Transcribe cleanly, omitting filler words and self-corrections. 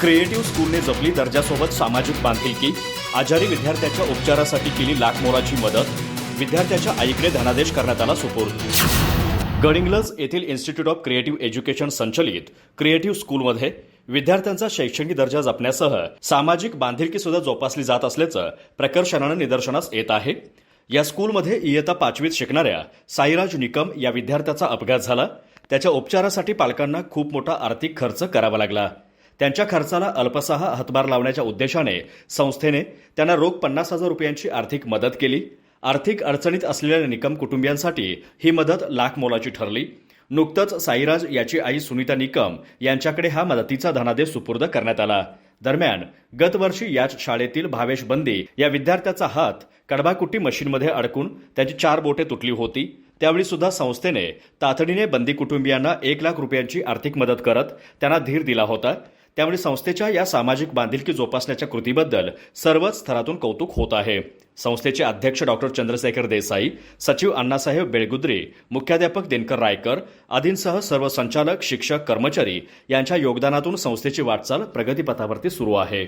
Creative स्कूलने जपली दर्जासोबत सामाजिक बांधिलकी, आजारी विद्यार्थ्याच्या उपचारासाठी केली लाख मोलाची मदत, विद्यार्थ्याच्या आईकडे धनादेश करण्यात आला सुपूर्द। गडिंग्लज येथील इन्स्टिट्यूट ऑफ क्रिएटिव्ह एज्युकेशन संचलित क्रिएटिव्ह स्कूलमध्ये विद्यार्थ्यांचा शैक्षणिक दर्जा जपण्यासह सामाजिक बांधिलकी सुद्धा जोपासली जात असल्याचं प्रकर्षानं निदर्शनास येत आहे। या स्कूलमध्ये इयत्ता 5वीत शिकणाऱ्या साईराज निकम या विद्यार्थ्याचा अपघात झाला। त्याच्या उपचारासाठी पालकांना खूप मोठा आर्थिक खर्च करावा लागला। त्यांच्या खर्चाला अल्पसा हातभार लावण्याच्या उद्देशाने संस्थेने त्यांना रोख 50,000 रुपयांची आर्थिक मदत केली। आर्थिक अडचणीत असलेल्या निकम कुटुंबियांसाठी ही मदत लाख मोलाची ठरली। नुकतंच साईराज याची आई सुनीता निकम यांच्याकडे हा मदतीचा धनादेश सुपूर्द करण्यात आला। दरम्यान गतवर्षी याच शाळेतील भावेश बंदी या विद्यार्थ्याचा हात कडबाकुट्टी मशीनमध्ये अडकून त्याची 4 बोटे तुटली होती। त्यावेळी सुद्धा संस्थेने तातडीने बंदी कुटुंबियांना 1 लाख रुपयांची आर्थिक मदत करत त्यांना धीर दिला होता। त्यामुळे संस्थेच्या या सामाजिक बांधिलकी जोपासण्याच्या कृतीबद्दल सर्वच स्तरातून कौतुक होत आहे। संस्थेचे अध्यक्ष डॉक्टर चंद्रशेखर देसाई, सचिव अण्णासाहेब बेळगुद्रे, मुख्याध्यापक दिनकर रायकर आदींसह सर्व संचालक, शिक्षक, कर्मचारी यांच्या योगदानातून संस्थेची वाटचाल प्रगतीपथावरती सुरू आहे।